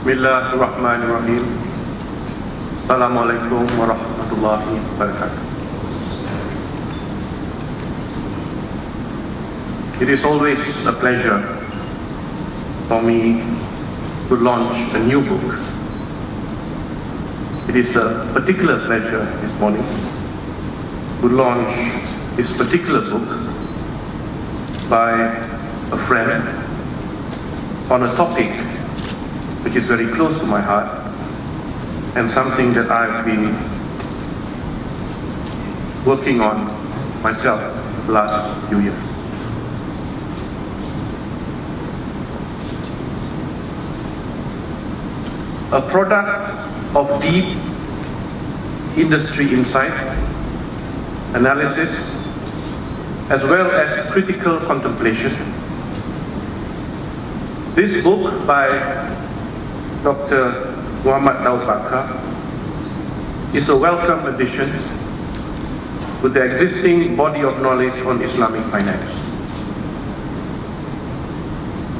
Bismillahirrahmanirrahim. Assalamualaikum warahmatullahi wabarakatuh. It is always a pleasure for me to launch a new book. It is a particular pleasure this morning to launch this particular book by a friend on a topic which is very close to my heart and something that I've been working on myself the last few years. A product of deep industry insight, analysis, as well as critical contemplation. This book by Dr. Muhammad Daud Bakar is a welcome addition to the existing body of knowledge on Islamic finance.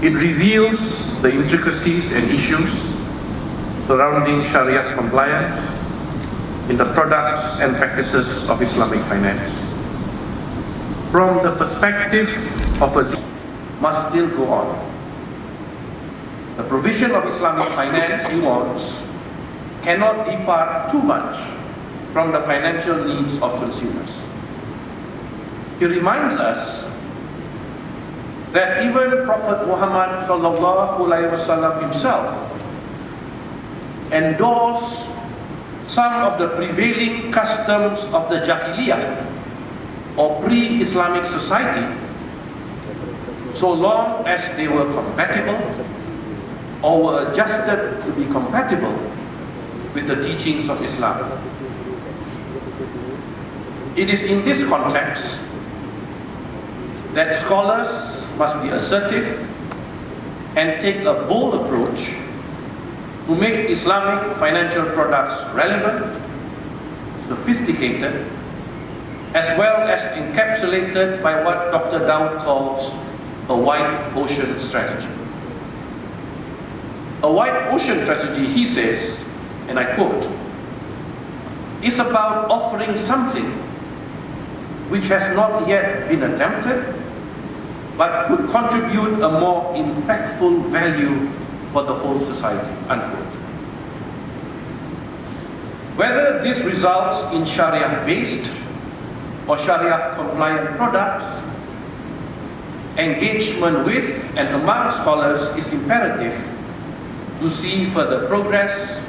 It reveals the intricacies and issues surrounding Sharia compliance in the products and practices of Islamic finance. From the perspective of a must still go on. The provision of Islamic finance, he wants, cannot depart too much from the financial needs of consumers. He reminds us that even Prophet Muhammad ﷺ himself endorsed some of the prevailing customs of the Jahiliyah or pre-Islamic society, so long as they were compatible or were adjusted to be compatible with the teachings of Islam. It is in this context that scholars must be assertive and take a bold approach to make Islamic financial products relevant, sophisticated, as well as encapsulated by what Dr. Daud calls a white ocean strategy. A white ocean strategy, he says, and I quote, is about offering something which has not yet been attempted, but could contribute a more impactful value for the whole society, unquote. Whether this results in Sharia-based or Sharia-compliant products, engagement with and among scholars is imperative to see further progress,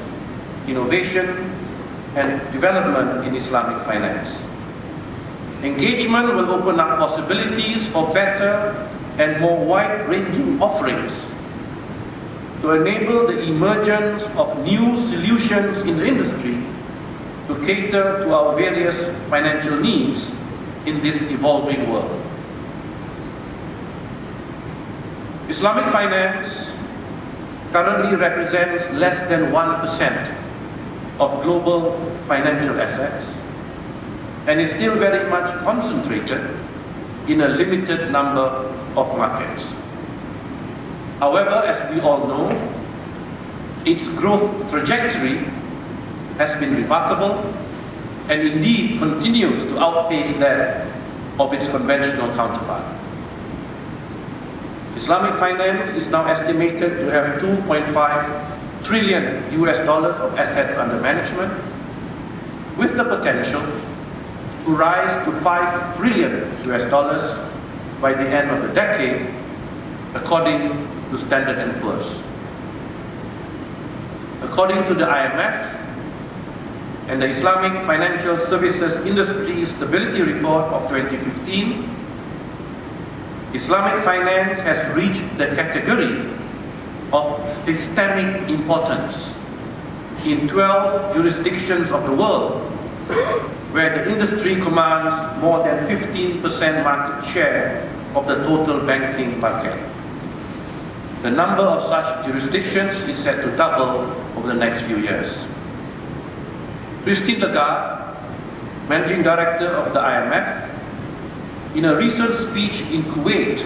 innovation, and development in Islamic finance. Engagement will open up possibilities for better and more wide-ranging offerings to enable the emergence of new solutions in the industry to cater to our various financial needs in this evolving world. Islamic finance currently represents less than 1% of global financial assets and is still very much concentrated in a limited number of markets. However, as we all know, its growth trajectory has been remarkable and indeed continues to outpace that of its conventional counterpart. Islamic finance is now estimated to have 2.5 trillion US dollars of assets under management, with the potential to rise to 5 trillion US dollars by the end of the decade, according to Standard & Poor's. According to the IMF and the Islamic Financial Services Industry Stability Report of 2015, Islamic finance has reached the category of systemic importance in 12 jurisdictions of the world, where the industry commands more than 15% market share of the total banking market. The number of such jurisdictions is set to double over the next few years. Christine Lagarde, Managing Director of the IMF, in a recent speech in Kuwait,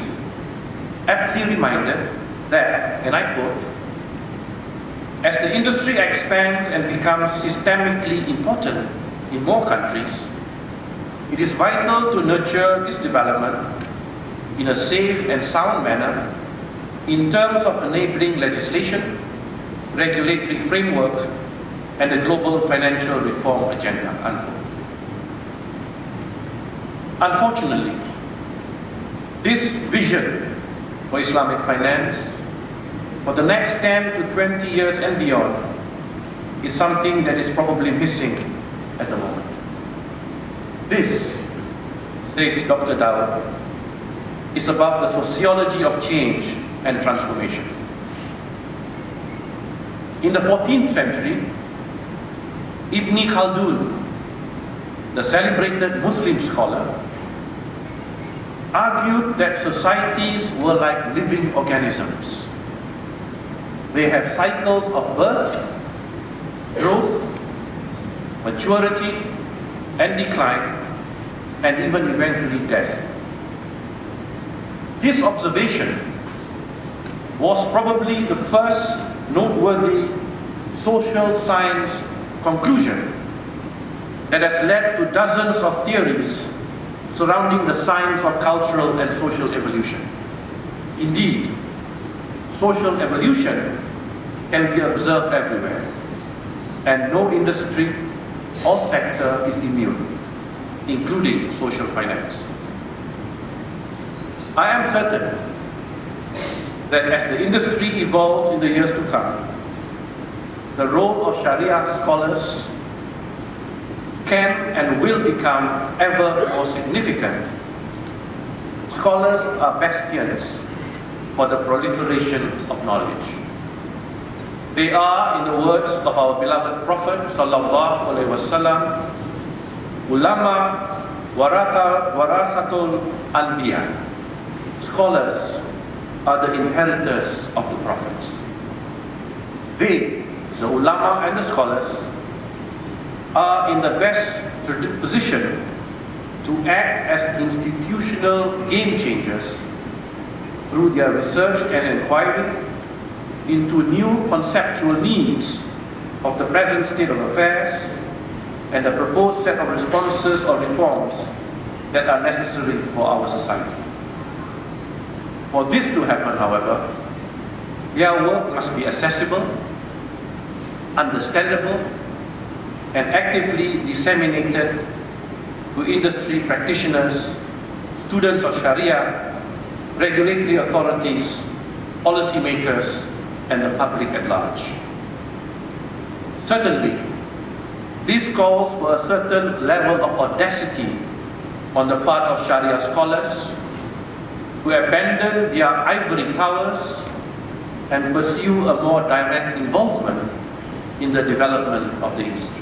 aptly reminded that, and I quote, As the industry expands and becomes systemically important in more countries, it is vital to nurture this development in a safe and sound manner in terms of enabling legislation, regulatory framework, and the global financial reform agenda. Unquote. Unfortunately, this vision for Islamic finance for the next 10 to 20 years and beyond is something that is probably missing at the moment. This, says Dr. Dawud, is about the sociology of change and transformation. In the 14th century, Ibn Khaldun, the celebrated Muslim scholar, argued that societies were like living organisms. They have cycles of birth, growth, maturity, and decline, and even eventually death. This observation was probably the first noteworthy social science conclusion that has led to dozens of theories surrounding the science of cultural and social evolution. Indeed, social evolution can be observed everywhere, and no industry or sector is immune, including social finance. I am certain that as the industry evolves in the years to come, the role of Sharia scholars can and will become ever more significant. Scholars are bastions for the proliferation of knowledge. They are, in the words of our beloved Prophet sallallahu alaihi wasallam, ulama warasatul anbiya. Scholars are the inheritors of the prophets. They, the ulama and the scholars, are in the best position to act as institutional game changers through their research and inquiry into new conceptual needs of the present state of affairs and the proposed set of responses or reforms that are necessary for our society. For this to happen, however, their work must be accessible, understandable, and actively disseminated to industry practitioners, students of Sharia, regulatory authorities, policymakers, and the public at large. Certainly, this calls for a certain level of audacity on the part of Sharia scholars to abandon their ivory towers and pursue a more direct involvement in the development of the industry.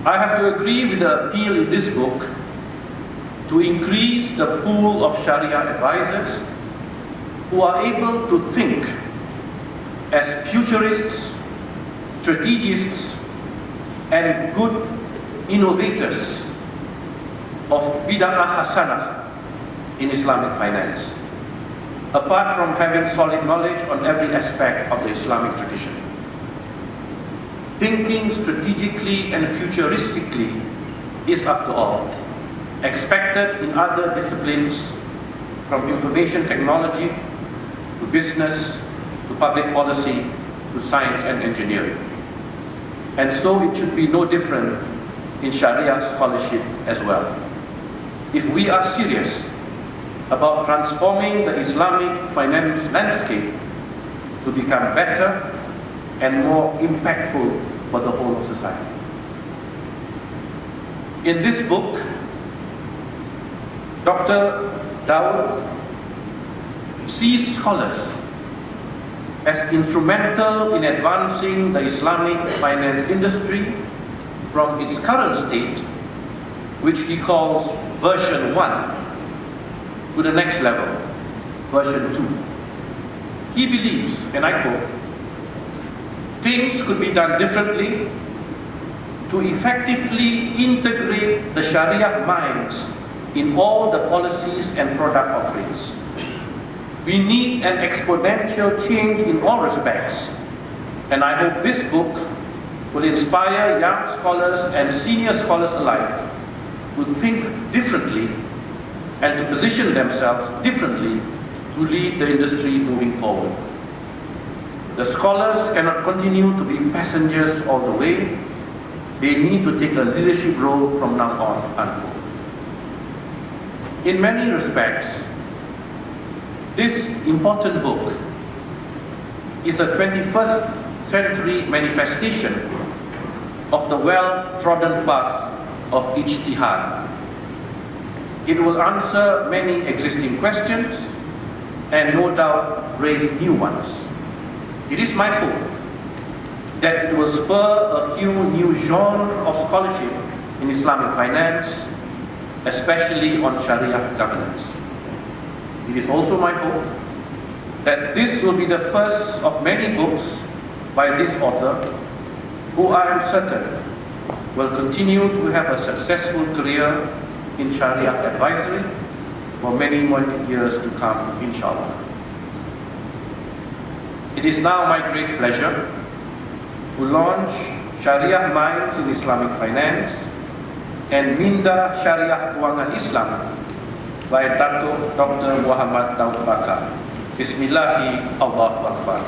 I have to agree with the appeal in this book to increase the pool of Sharia advisors who are able to think as futurists, strategists, and good innovators of bid'ah hasanah in Islamic finance, apart from having solid knowledge on every aspect of the Islamic tradition. Thinking strategically and futuristically is, after all, expected in other disciplines, from information technology to business to public policy to science and engineering. And so it should be no different in Sharia scholarship as well. If we are serious about transforming the Islamic finance landscape to become better and more impactful for the whole of society. In this book, Dr. Dawud sees scholars as instrumental in advancing the Islamic finance industry from its current state, which he calls version 1, to the next level, version 2. He believes, and I quote, things could be done differently to effectively integrate the Sharia minds in all the policies and product offerings. We need an exponential change in all respects, and I hope this book will inspire young scholars and senior scholars alike to think differently and to position themselves differently to lead the industry moving forward. The scholars cannot continue to be passengers all the way. They need to take a leadership role from now on, unquote. In many respects, this important book is a 21st century manifestation of the well-trodden path of ijtihad. It will answer many existing questions and no doubt raise new ones. It is my hope that it will spur a few new genres of scholarship in Islamic finance, especially on Sharia governance. It is also my hope that this will be the first of many books by this author, who I am certain will continue to have a successful career in Sharia advisory for many more years to come, inshallah. It is now my great pleasure to launch Sharia Minds in Islamic Finance and Minda Syariah Keuangan Islam by Dr. Muhammad Daud Bakar. Bismillahi Allahu Akbar.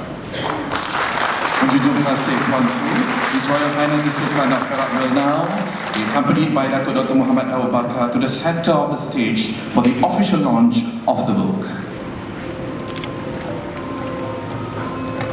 Terima kasih Tuan Fu. His Royal Highness Sultan of Perak will now be accompanied by Dr. Muhammad Daud Bakar to the center of the stage for the official launch of the book.